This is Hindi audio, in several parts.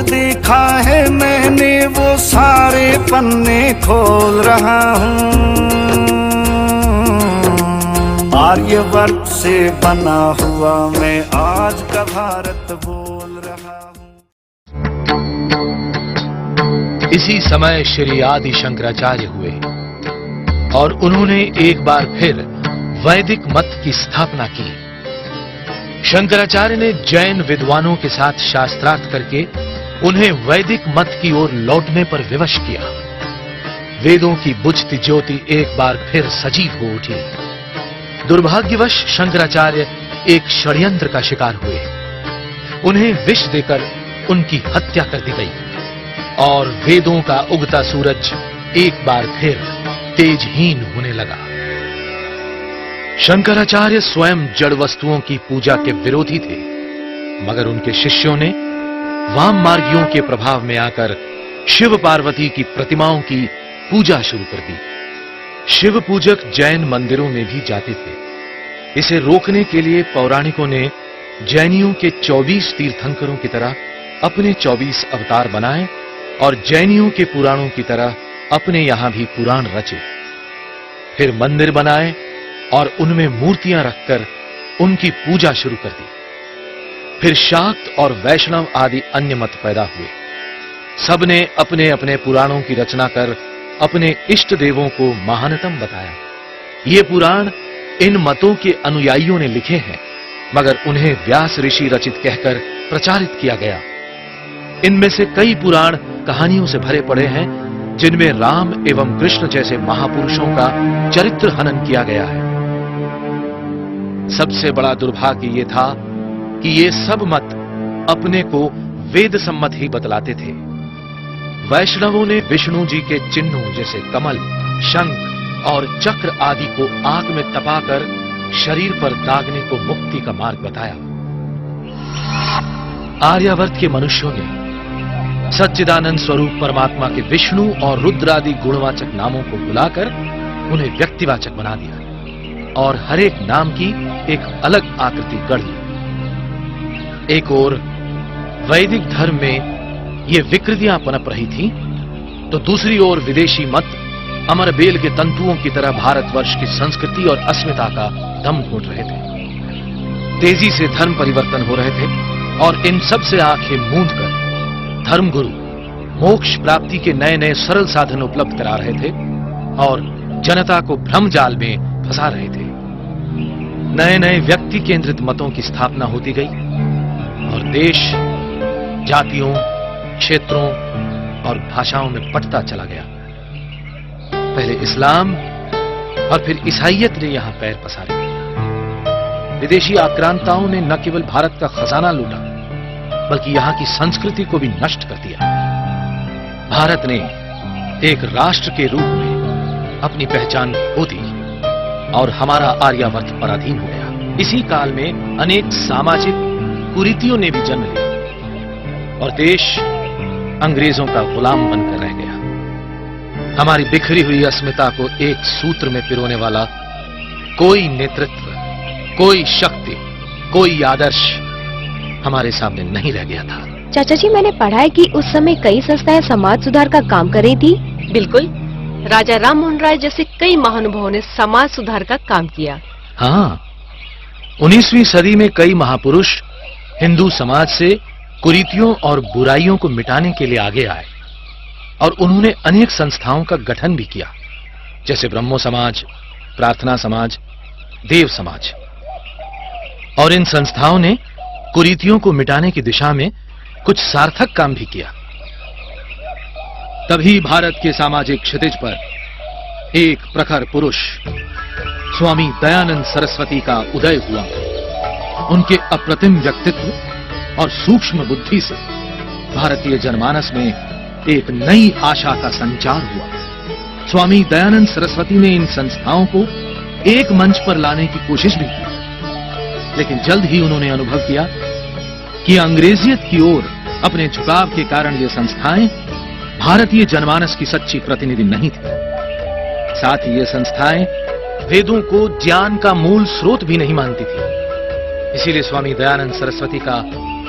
देखा है मैंने, वो सारे पन्ने खोल रहा हूँ। आर्यवर्त से बना हुआ मैं आज का भारत बोल रहा हूँ। इसी समय श्री आदि शंकराचार्य हुए और उन्होंने एक बार फिर वैदिक मत की स्थापना की। शंकराचार्य ने जैन विद्वानों के साथ शास्त्रार्थ करके उन्हें वैदिक मत की ओर लौटने पर विवश किया। वेदों की बुझती ज्योति एक बार फिर सजीव हो उठी। दुर्भाग्यवश शंकराचार्य एक षड्यंत्र का शिकार हुए। उन्हें विष देकर उनकी हत्या कर दी गई और वेदों का उगता सूरज एक बार फिर तेजहीन होने लगा। शंकराचार्य स्वयं जड़ वस्तुओं की पूजा के विरोधी थे, मगर उनके शिष्यों ने वाम मार्गियों के प्रभाव में आकर शिव पार्वती की प्रतिमाओं की पूजा शुरू कर दी। शिव पूजक जैन मंदिरों में भी जाते थे। इसे रोकने के लिए पौराणिकों ने जैनियों के 24 तीर्थंकरों की तरह अपने 24 अवतार बनाए और जैनियों के पुराणों की तरह अपने यहां भी पुराण रचे। फिर मंदिर बनाए और उनमें मूर्तियां रखकर उनकी पूजा शुरू कर दी। फिर शाक्त और वैष्णव आदि अन्य मत पैदा हुए। सबने अपने अपने पुराणों की रचना कर अपने इष्ट देवों को महानतम बताया। ये पुराण इन मतों के अनुयायियों ने लिखे हैं, मगर उन्हें व्यास ऋषि रचित कहकर प्रचारित किया गया। इनमें से कई पुराण कहानियों से भरे पड़े हैं, जिनमें राम एवं कृष्ण जैसे महापुरुषों का चरित्र हनन किया गया है। सबसे बड़ा दुर्भाग्य ये था कि ये सब मत अपने को वेद सम्मत ही बतलाते थे। वैष्णवों ने विष्णु जी के चिन्हों जैसे कमल, शंख और चक्र आदि को आग में तपाकर शरीर पर दागने को मुक्ति का मार्ग बताया। आर्यावर्त के मनुष्यों ने सच्चिदानंद स्वरूप परमात्मा के विष्णु और रुद्र आदि गुणवाचक नामों को बुलाकर उन्हें व्यक्तिवाचक बना दिया और हर एक नाम की एक अलग आकृति गढ़ ली। एक ओर वैदिक धर्म में ये विकृतियां पनप रही थी, तो दूसरी ओर विदेशी मत अमरबेल के तंतुओं की तरह भारतवर्ष की संस्कृति और अस्मिता का दम घोंट रहे थे। तेजी से धर्म परिवर्तन हो रहे थे और इन सब से आंखें मूंद कर धर्मगुरु मोक्ष प्राप्ति के नए नए सरल साधन उपलब्ध करा रहे थे और जनता को भ्रम जाल में फंसा रहे थे। नए नए व्यक्ति केंद्रित मतों की स्थापना होती गई और देश जातियों, क्षेत्रों और भाषाओं में बंटता चला गया। पहले इस्लाम और फिर ईसाईयत ने यहां पैर पसारे। विदेशी आक्रांताओं ने न केवल भारत का खजाना लूटा, बल्कि यहां की संस्कृति को भी नष्ट कर दिया। भारत ने एक राष्ट्र के रूप में अपनी पहचान खो दी और हमारा आर्यावर्त पराधीन हो गया। इसी काल में अनेक सामाजिक कुरीतियों ने भी जन्म लिया और देश अंग्रेजों का गुलाम बनकर रह गया। हमारी बिखरी हुई अस्मिता को एक सूत्र में पिरोने वाला कोई नेतृत्व, कोई शक्ति, कोई आदर्श हमारे सामने नहीं रह गया था। चाचा जी, मैंने पढ़ा है कि उस समय कई संस्थाएं समाज सुधार का काम कर रही थी। बिल्कुल, राजा राम मोहन राय जैसे कई महानुभावों ने समाज सुधार का काम किया। हाँ, 19वीं सदी में कई महापुरुष हिंदू समाज से कुरीतियों और बुराइयों को मिटाने के लिए आगे आए और उन्होंने अनेक संस्थाओं का गठन भी किया, जैसे ब्रह्मो समाज, प्रार्थना समाज, देव समाज। और इन संस्थाओं ने कुरीतियों को मिटाने की दिशा में कुछ सार्थक काम भी किया। तभी भारत के सामाजिक क्षितिज पर एक प्रखर पुरुष स्वामी दयानंद सरस्वती का उदय हुआ। उनके अप्रतिम व्यक्तित्व और सूक्ष्म बुद्धि से भारतीय जनमानस में एक नई आशा का संचार हुआ। स्वामी दयानंद सरस्वती ने इन संस्थाओं को एक मंच पर लाने की कोशिश भी की, लेकिन जल्द ही उन्होंने अनुभव किया कि अंग्रेजियत की ओर अपने झुकाव के कारण ये संस्थाएं भारतीय जनमानस की सच्ची प्रतिनिधि नहीं थी। साथ ही ये संस्थाएं वेदों को ज्ञान का मूल स्रोत भी नहीं मानती थी। इसीलिए स्वामी दयानंद सरस्वती का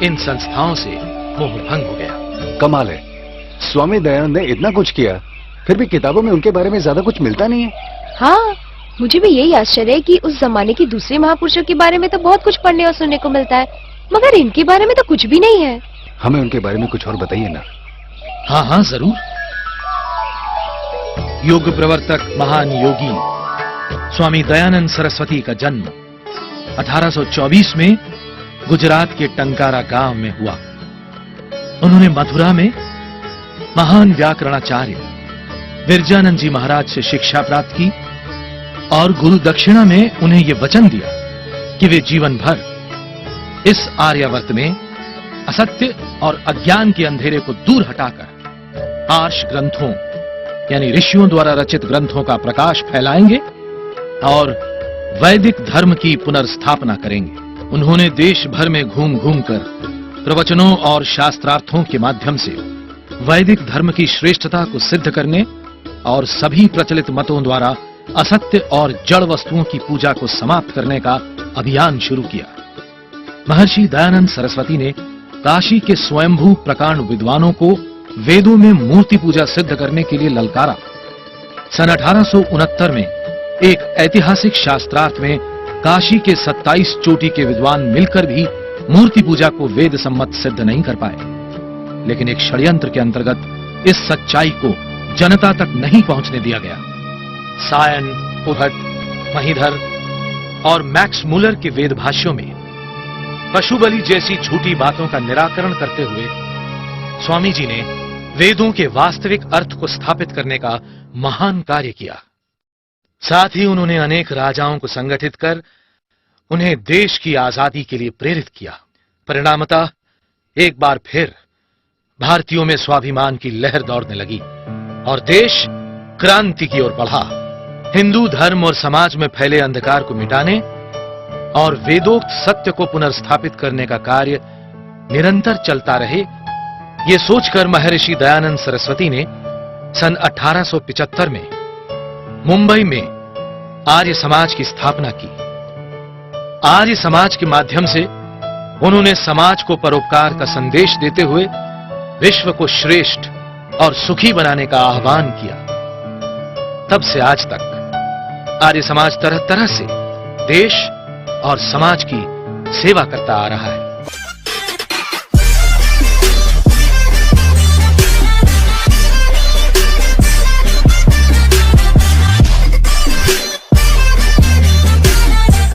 इन संस्थाओं से मोह भंग हो गया। कमाल है, स्वामी दयानंद ने इतना कुछ किया, फिर भी किताबों में उनके बारे में ज्यादा कुछ मिलता नहीं है। हाँ, मुझे भी यही आश्चर्य है कि उस जमाने के दूसरे महापुरुषों के बारे में तो बहुत कुछ पढ़ने और सुनने को मिलता है, मगर इनके बारे में तो कुछ भी नहीं है। हमें उनके बारे में कुछ और बताइए ना। हाँ हाँ जरूर। योग प्रवर्तक महान योगी स्वामी दयानंद सरस्वती का जन्म 1824 में गुजरात के टंकारा गांव में हुआ। उन्होंने मथुरा में महान व्याकरणाचार्य विरजानंद जी महाराज से शिक्षा प्राप्त की और गुरु दक्षिणा में उन्हें यह वचन दिया कि वे जीवन भर इस आर्यावर्त में असत्य और अज्ञान के अंधेरे को दूर हटाकर आर्ष ग्रंथों यानी ऋषियों द्वारा रचित ग्रंथों का प्रकाश फैलाएंगे और वैदिक धर्म की पुनर्स्थापना करेंगे। उन्होंने देश भर में घूम घूम कर प्रवचनों और शास्त्रार्थों के माध्यम से वैदिक धर्म की श्रेष्ठता को सिद्ध करने और सभी प्रचलित मतों द्वारा असत्य और जड़ वस्तुओं की पूजा को समाप्त करने का अभियान शुरू किया। महर्षि दयानंद सरस्वती ने काशी के स्वयंभू प्रकांड विद्वानों को वेदों में मूर्ति पूजा सिद्ध करने के लिए ललकारा। सन 1869 में एक ऐतिहासिक शास्त्रार्थ में काशी के 27 चोटी के विद्वान मिलकर भी मूर्ति पूजा को वेद सम्मत सिद्ध नहीं कर पाए, लेकिन एक षड्यंत्र के अंतर्गत इस सच्चाई को जनता तक नहीं पहुंचने दिया गया। सायन, उभट, महीधर और मैक्स मुलर के वेद भाष्यों में पशु बलि जैसी झूठी बातों का निराकरण करते हुए स्वामी जी ने वेदों के वास्तविक अर्थ को स्थापित करने का महान कार्य किया। साथ ही उन्होंने अनेक राजाओं को संगठित कर उन्हें देश की आजादी के लिए प्रेरित किया। परिणामतः एक बार फिर भारतीयों में स्वाभिमान की लहर दौड़ने लगी और देश क्रांति की ओर बढ़ा। हिंदू धर्म और समाज में फैले अंधकार को मिटाने और वेदोक्त सत्य को पुनर्स्थापित करने का कार्य निरंतर चलता रहे, ये सोचकर महर्षि दयानंद सरस्वती ने सन 1875 में मुंबई में आर्य समाज की स्थापना की। आर्य समाज के माध्यम से उन्होंने समाज को परोपकार का संदेश देते हुए विश्व को श्रेष्ठ और सुखी बनाने का आह्वान किया। तब से आज तक आर्य समाज तरह तरह से देश और समाज की सेवा करता आ रहा है।